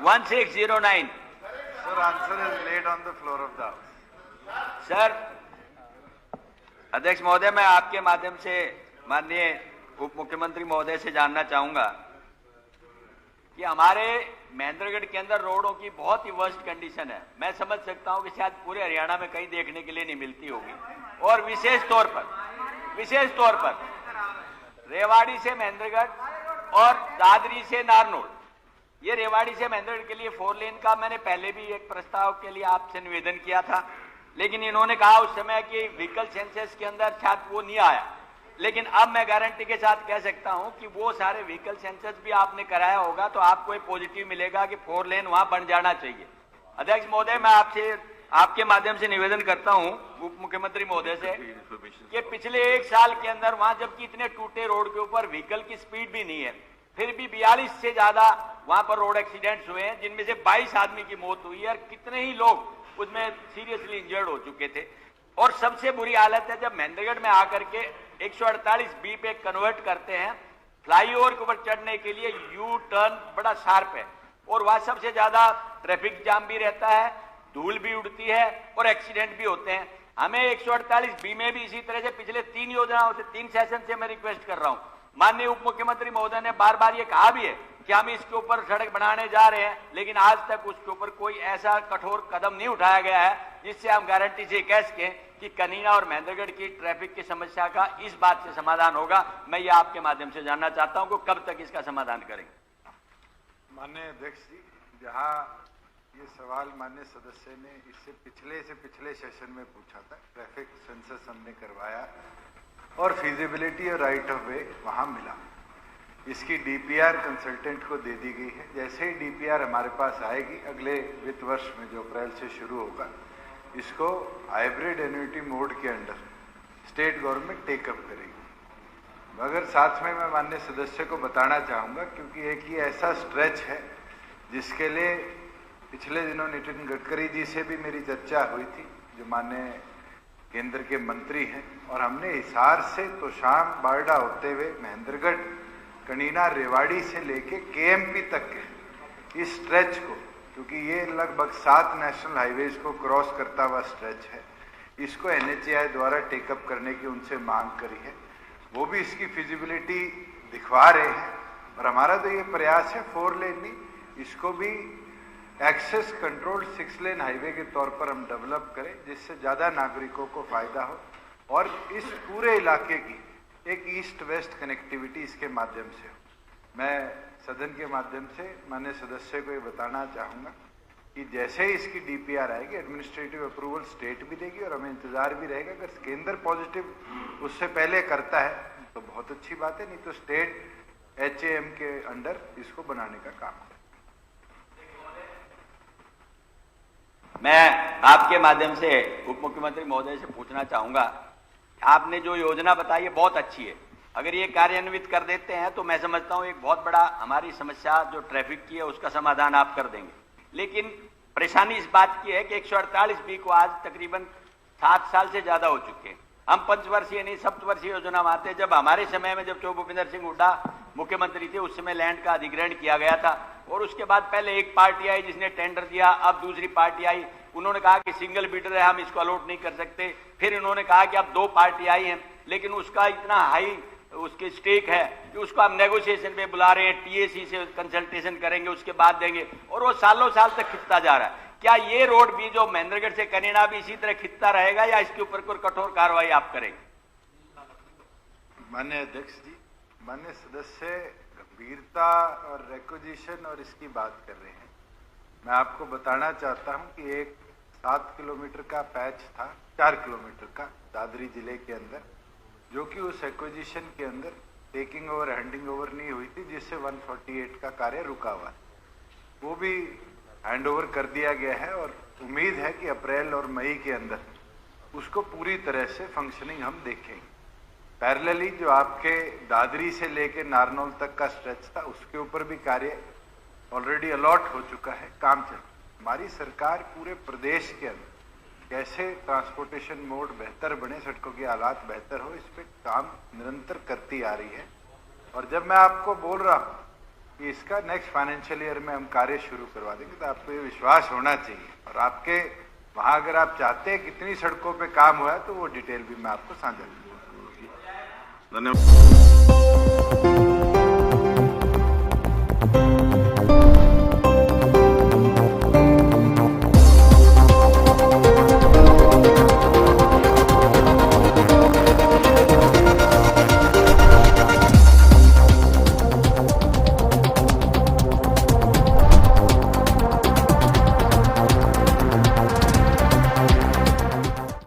1609. Sir, answer is laid on the floor of the House. Sir, अध्यक्ष महोदय, मैं आपके माध्यम से माननीय उप मुख्यमंत्री महोदय से जानना चाहूंगा कि हमारे महेंद्रगढ़ के अंदर रोडों की बहुत ही वर्स्ट कंडीशन है। मैं समझ सकता हूं कि शायद पूरे हरियाणा में कहीं देखने के लिए नहीं मिलती होगी, और विशेष तौर पर रेवाड़ी से महेंद्रगढ़ और दादरी से नारनौल, ये रेवाड़ी से महेंद्रगढ़ के लिए 4 लेन का मैंने पहले भी एक प्रस्ताव के लिए आपसे निवेदन किया था, लेकिन इन्होंने कहा उस समय कि व्हीकल सेंसस के अंदर शायद वो नहीं आया। लेकिन अब मैं गारंटी के साथ कह सकता हूं कि वो सारे व्हीकल सेंसस भी आपने कराया होगा, तो आपको एक पॉजिटिव मिलेगा कि 4 लेन वहां बन जाना चाहिए। अध्यक्ष महोदय, मैं आपसे आपके माध्यम से निवेदन करता हूं उप मुख्यमंत्री महोदय से कि पिछले 1 साल के अंदर वहां जबकि इतने टूटे रोड के ऊपर व्हीकल की स्पीड भी नहीं है, फिर भी 42 से ज्यादा वहां पर रोड एक्सीडेंट्स हुए हैं, जिनमें से 22 आदमी की मौत हुई है और कितने ही लोग उसमें सीरियसली इंजर्ड हो चुके थे। और सबसे बुरी हालत है जब महेंद्रगढ़ में आकर के 148B पे कन्वर्ट करते हैं, फ्लाईओवर के ऊपर चढ़ने के लिए यू टर्न बड़ा शार्प है और वहां सबसे ज्यादा ट्रैफिक जाम भी रहता है, धूल भी उड़ती है और एक्सीडेंट भी होते हैं। हमें 148B में भी इसी तरह से पिछले 3 योजनाओं से 3 सेशन से मैं रिक्वेस्ट कर रहा हूं। माननीय उप मुख्यमंत्री महोदय ने बार बार ये कहा भी है कि हम इसके ऊपर सड़क बनाने जा रहे हैं, लेकिन आज तक उसके ऊपर कोई ऐसा कठोर कदम नहीं उठाया गया है जिससे हम गारंटी से कह सकें कि कनीना और महेंद्रगढ़ की ट्रैफिक की समस्या का इस बात से समाधान होगा। मैं ये आपके माध्यम से जानना चाहता हूं कि कब तक इसका समाधान करेंगे। माननीय अध्यक्ष जी, जहां ये सवाल माननीय सदस्य ने इससे पिछले सेशन में पूछा था, ट्रैफिक सेंसस हमने करवाया और फिजिबिलिटी और राइट ऑफ वे वहां मिला। इसकी डीपीआर कंसल्टेंट को दे दी गई है। जैसे ही डीपीआर हमारे पास आएगी अगले वित्त वर्ष में जो अप्रैल से शुरू होगा, इसको हाइब्रिड एन्युटी मोड के अंडर स्टेट गवर्नमेंट टेकअप करेगी। मगर साथ में मैं माननीय सदस्य को बताना चाहूँगा, क्योंकि एक ही ऐसा स्ट्रेच है जिसके लिए पिछले दिनों नितिन गडकरी जी से भी मेरी चर्चा हुई थी, जो माननीय केंद्र के मंत्री हैं, और हमने हिसार से तोशाम बारडा होते हुए महेंद्रगढ़, कनीना, रेवाड़ी से लेके केएमपी तक के इस स्ट्रेच को, क्योंकि ये लगभग 7 नेशनल हाईवेज को क्रॉस करता हुआ स्ट्रेच है, इसको NHAI द्वारा टेकअप करने की उनसे मांग करी है। वो भी इसकी फिजिबिलिटी दिखवा रहे हैं और हमारा तो ये प्रयास है 4 लेन नहीं, इसको भी एक्सेस कंट्रोल्ड 6 लेन हाईवे के तौर पर हम डेवलप करें, जिससे ज़्यादा नागरिकों को फायदा हो और इस पूरे इलाके की एक ईस्ट वेस्ट कनेक्टिविटी इसके माध्यम से हो। मैं सदन के माध्यम से माननीय सदस्य को ये बताना चाहूँगा कि जैसे ही इसकी डीपीआर आएगी, एडमिनिस्ट्रेटिव अप्रूवल स्टेट भी देगी और हमें इंतजार भी रहेगा। अगर केंद्र पॉजिटिव उससे पहले करता है तो बहुत अच्छी बात है, नहीं तो स्टेट HAM के अंडर इसको बनाने का काम करें। मैं आपके माध्यम से उप मुख्यमंत्री महोदय से पूछना चाहूंगा, आपने जो योजना बताई है बहुत अच्छी है। अगर ये कार्यान्वित कर देते हैं तो मैं समझता हूं एक बहुत बड़ा हमारी समस्या जो ट्रैफिक की है उसका समाधान आप कर देंगे। लेकिन परेशानी इस बात की है कि 148B को आज तकरीबन 7 साल से ज्यादा हो चुके हैं। हम 5 वर्षीय नहीं 7 वर्षीय योजना में आते। जब हमारे समय में जब भूपेंद्र सिंह हुड्डा मुख्यमंत्री थे उस समय लैंड का अधिग्रहण किया गया था, और उसके बाद पहले एक पार्टी आई जिसने टेंडर दिया, अब दूसरी पार्टी आई, उन्होंने कहा कि सिंगल बिडर है, हम इसको अलॉट नहीं कर सकते। फिर इन्होंने कहा कि अब 2 पार्टी आई हैं, लेकिन उसका इतना हाई उसके स्टेक है कि उसको हम नेगोशिएशन पे बुला रहे हैं, TAC से कंसल्टेशन करेंगे, उसके बाद देंगे, और वो सालों साल तक खिंचता जा रहा है। क्या ये रोड भी जो महेंद्रगढ़ से कनीना भी इसी तरह खिंचता रहेगा या इसके ऊपर कोई कठोर कार्रवाई आप करेंगे? माननीय अध्यक्ष जी, माननीय सदस्य गंभीरता और रिक्वेजिशन और इसकी बात कर रहे हैं। मैं आपको बताना चाहता हूं कि एक 7 किलोमीटर का पैच था, 4 किलोमीटर का दादरी जिले के अंदर, जो कि उस एक्विजिशन के अंदर टेकिंग ओवर हैंडिंग ओवर नहीं हुई थी, जिससे 148 का कार्य रुका हुआ है। वो भी हैंड ओवर कर दिया गया है और उम्मीद है कि अप्रैल और मई के अंदर उसको पूरी तरह से फंक्शनिंग हम देखेंगे। पैरेलली जो आपके दादरी से लेकर नारनौल तक का स्ट्रेच था, उसके ऊपर भी कार्य ऑलरेडी अलॉट हो चुका है, काम चल। हमारी सरकार पूरे प्रदेश के अंदर कैसे ट्रांसपोर्टेशन मोड बेहतर बने, सड़कों की हालात बेहतर हो, इस पे काम निरंतर करती आ रही है। और जब मैं आपको बोल रहा हूँ कि इसका नेक्स्ट फाइनेंशियल ईयर में हम कार्य शुरू करवा देंगे। तो आपको ये विश्वास होना चाहिए, और आपके वहां अगर आप चाहते हैं कितनी सड़कों पे काम हुआ है तो वो डिटेल भी मैं आपको साझा करूंगा। धन्यवाद।